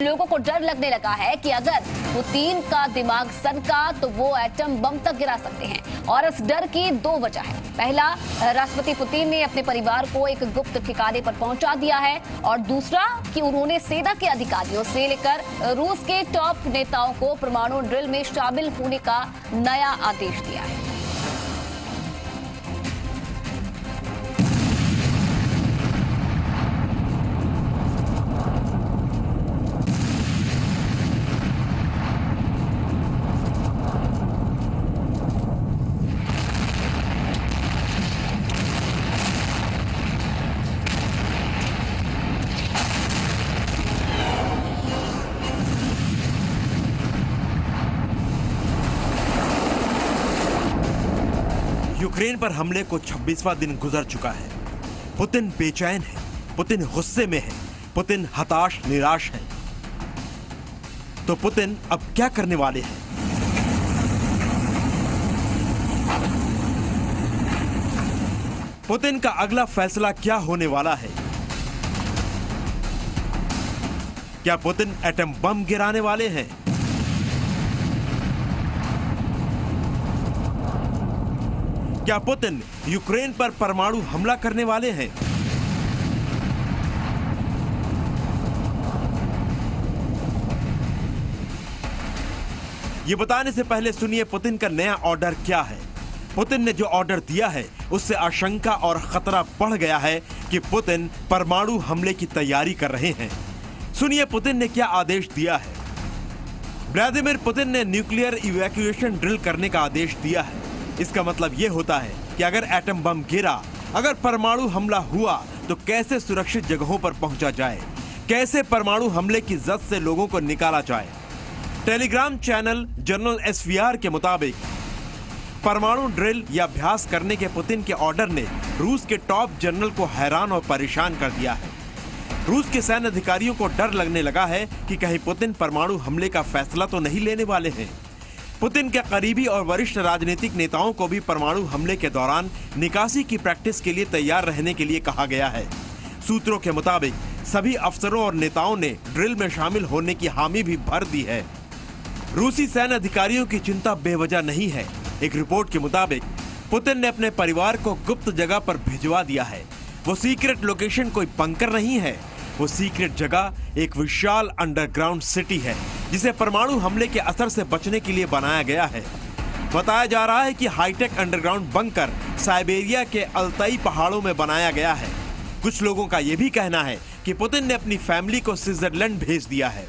लोगों को डर लगने लगा है कि अगर पुतिन का दिमाग सनका तो वो एटम बम तक गिरा सकते हैं। और इस डर की दो वजह है। पहला, राष्ट्रपति पुतिन ने अपने परिवार को एक गुप्त ठिकाने पर पहुंचा दिया है, और दूसरा कि उन्होंने सेना के अधिकारियों से लेकर रूस के टॉप नेताओं को परमाणु ड्रिल में शामिल होने का नया आदेश दिया है। यूक्रेन पर हमले को 26वां दिन गुजर चुका है। पुतिन बेचैन है, पुतिन गुस्से में है, पुतिन हताश निराश है। तो पुतिन अब क्या करने वाले हैं? पुतिन का अगला फैसला क्या होने वाला है? क्या पुतिन एटम बम गिराने वाले हैं? क्या पुतिन यूक्रेन पर परमाणु हमला करने वाले हैं? ये बताने से पहले सुनिए पुतिन का नया ऑर्डर क्या है। पुतिन ने जो ऑर्डर दिया है उससे आशंका और खतरा बढ़ गया है कि पुतिन परमाणु हमले की तैयारी कर रहे हैं। सुनिए पुतिन ने क्या आदेश दिया है। व्लादिमीर पुतिन ने न्यूक्लियर इवैक्यूएशन ड्रिल करने का आदेश दिया है। इसका मतलब यह होता है कि अगर एटम बम गिरा, अगर परमाणु हमला हुआ तो कैसे सुरक्षित जगहों पर पहुंचा जाए, कैसे परमाणु हमले की जद से लोगों को निकाला जाए। टेलीग्राम चैनल जनरल एसवीआर के मुताबिक परमाणु ड्रिल या अभ्यास करने के पुतिन के ऑर्डर ने रूस के टॉप जनरल को हैरान और परेशान कर दिया है। रूस के सैन्य अधिकारियों को डर लगने लगा है कि कहीं पुतिन परमाणु हमले का फैसला तो नहीं लेने वाले हैं। पुतिन के करीबी और वरिष्ठ राजनीतिक नेताओं को भी परमाणु हमले के दौरान निकासी की प्रैक्टिस के लिए तैयार रहने के लिए कहा गया है। सूत्रों के मुताबिक सभी अफसरों और नेताओं ने ड्रिल में शामिल होने की हामी भी भर दी है। रूसी सैन्य अधिकारियों की चिंता बेवजह नहीं है। एक रिपोर्ट के मुताबिक पुतिन ने अपने परिवार को गुप्त जगह पर भिजवा दिया है। वो सीक्रेट लोकेशन कोई बंकर नहीं है, वो सीक्रेट जगह एक विशाल अंडरग्राउंड सिटी है जिसे परमाणु हमले के असर से बचने के लिए बनाया गया है। बताया जा रहा है कि हाईटेक अंडरग्राउंड बंकर साइबेरिया के अल्ताई पहाड़ों में बनाया गया है। कुछ लोगों का यह भी कहना है कि पुतिन ने अपनी फैमिली को स्विट्जरलैंड भेज दिया है।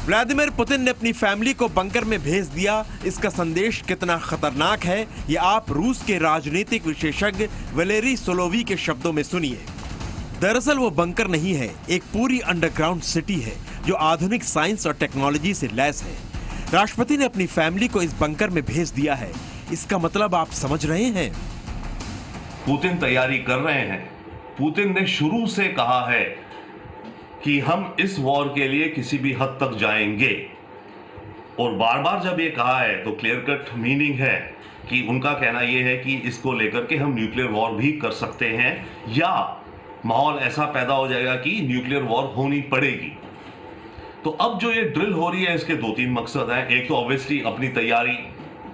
व्लादिमीर पुतिन ने अपनी फैमिली को बंकर में भेज दिया। इसका संदेश कितना खतरनाक है ये आप रूस के राजनीतिक विशेषज्ञ वैलेरी सोलोवी के शब्दों में सुनिए। दरअसल वो बंकर नहीं है, एक पूरी अंडरग्राउंड सिटी है जो आधुनिक साइंस और टेक्नोलॉजी से लैस है। राष्ट्रपति ने अपनी फैमिली को इस बंकर में भेज दिया है। इसका मतलब आप समझ रहे हैं? पुतिन तैयारी कर रहे हैं। पुतिन ने शुरू से कहा है कि हम इस वॉर के लिए किसी भी हद तक जाएंगे, और बार बार जब ये कहा है तो क्लियर कट मीनिंग है कि उनका कहना यह है कि इसको लेकर के हम न्यूक्लियर वॉर भी कर सकते हैं या माहौल ऐसा पैदा हो जाएगा कि न्यूक्लियर वॉर होनी पड़ेगी। तो अब जो ये ड्रिल हो रही है इसके 2-3 मकसद हैं। एक तो ऑब्वियसली अपनी तैयारी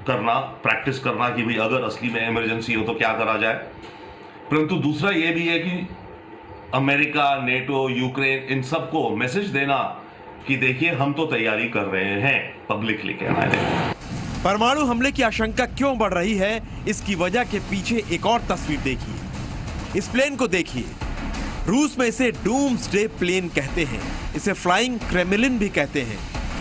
करना, प्रैक्टिस करना कि भाई अगर असली में इमरजेंसी हो तो क्या करा जाए, परंतु दूसरा ये भी है कि अमेरिका, नेटो, यूक्रेन इन सबको मैसेज देना कि देखिए हम तो तैयारी कर रहे हैं, पब्लिकली कहना है। परमाणु हमले की आशंका क्यों बढ़ रही है, इसकी वजह के पीछे एक और तस्वीर देखिए। इस प्लेन को देखिए। रूस में इसे डूम्सडे प्लेन कहते हैं, इसे फ्लाइंग क्रेमलिन भी कहते हैं।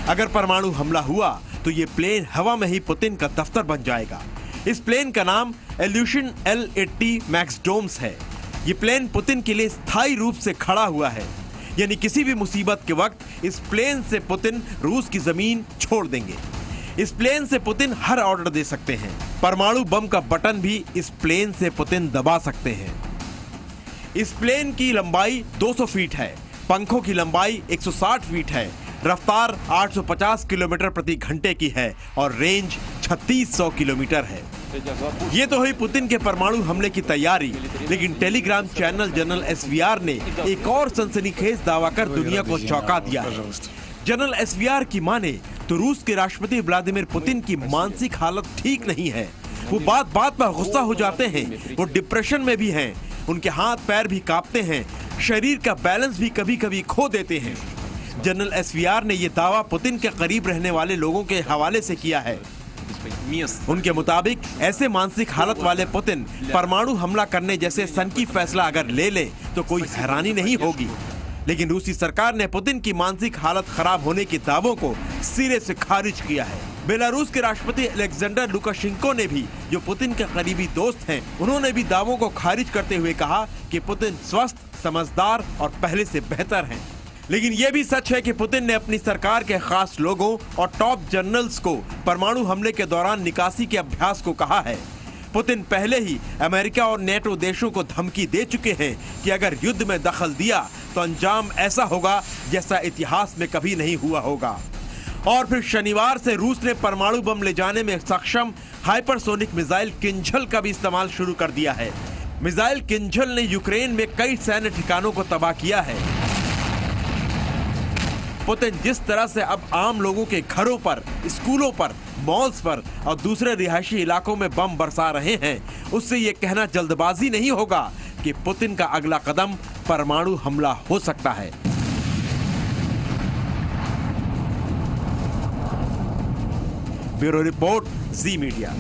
अगर परमाणु हमला हुआ तो ये प्लेन हवा में ही पुतिन का दफ्तर बन जाएगा। इस प्लेन का नाम इल्यूशन L-80 मैक्सडोम्स है। ये प्लेन पुतिन के लिए स्थायी रूप से खड़ा हुआ है, यानी किसी भी मुसीबत के वक्त इस प्लेन से पुतिन रूस की जमीन छोड़ देंगे। इस प्लेन से पुतिन हर ऑर्डर दे सकते हैं। परमाणु बम का बटन भी इस प्लेन से पुतिन दबा सकते हैं। इस प्लेन की लंबाई 200 फीट है, पंखों की लंबाई 160 फीट है, रफ्तार 850 किलोमीटर प्रति घंटे की है और रेंज 3600 किलोमीटर है। ये तो हुई पुतिन के परमाणु हमले की तैयारी, लेकिन टेलीग्राम चैनल जनरल एसवीआर ने एक और सनसनीखेज दावा कर दुनिया को चौंका दिया है। जनरल एसवीआर की माने तो रूस के राष्ट्रपति व्लादिमीर पुतिन की मानसिक हालत ठीक नहीं है। वो बात बात पर गुस्सा हो जाते हैं, वो डिप्रेशन में भी हैं, उनके हाथ पैर भी कांपते हैं, शरीर का बैलेंस भी कभी कभी खो देते हैं। जनरल एसवीआर ने यह दावा पुतिन के करीब रहने वाले लोगों के हवाले से किया है। उनके मुताबिक ऐसे मानसिक हालत वाले पुतिन परमाणु हमला करने जैसे सनकी फैसला अगर ले ले तो कोई हैरानी नहीं होगी। लेकिन रूसी सरकार ने पुतिन की मानसिक हालत खराब होने के दावों को सिरे से खारिज किया है। बेलारूस के राष्ट्रपति अलेक्जेंडर लुकाशेंको ने भी, जो पुतिन के करीबी दोस्त हैं, उन्होंने भी दावों को खारिज करते हुए कहा कि पुतिन स्वस्थ, समझदार और पहले से बेहतर हैं। लेकिन यह भी सच है कि पुतिन ने अपनी सरकार के खास लोगों और टॉप जनरल्स को परमाणु हमले के दौरान निकासी के अभ्यास को कहा है। पुतिन पहले ही अमेरिका और नेटो देशों को धमकी दे चुके हैं कि अगर युद्ध में दखल दिया तो अंजाम ऐसा होगा जैसा इतिहास में कभी नहीं हुआ होगा। और फिर शनिवार से रूस ने परमाणु बम ले जाने में सक्षम हाइपरसोनिक मिसाइल किंझल का भी इस्तेमाल शुरू कर दिया है। मिसाइल किंझल ने यूक्रेन में कई सैन्य ठिकानों को तबाह किया है। पुतिन जिस तरह से अब आम लोगों के घरों पर, स्कूलों पर, मॉल्स पर और दूसरे रिहायशी इलाकों में बम बरसा रहे हैं, उससे ये कहना जल्दबाजी नहीं होगा कि पुतिन का अगला कदम परमाणु हमला हो सकता है। ब्यूरो रिपोर्ट, जी मीडिया।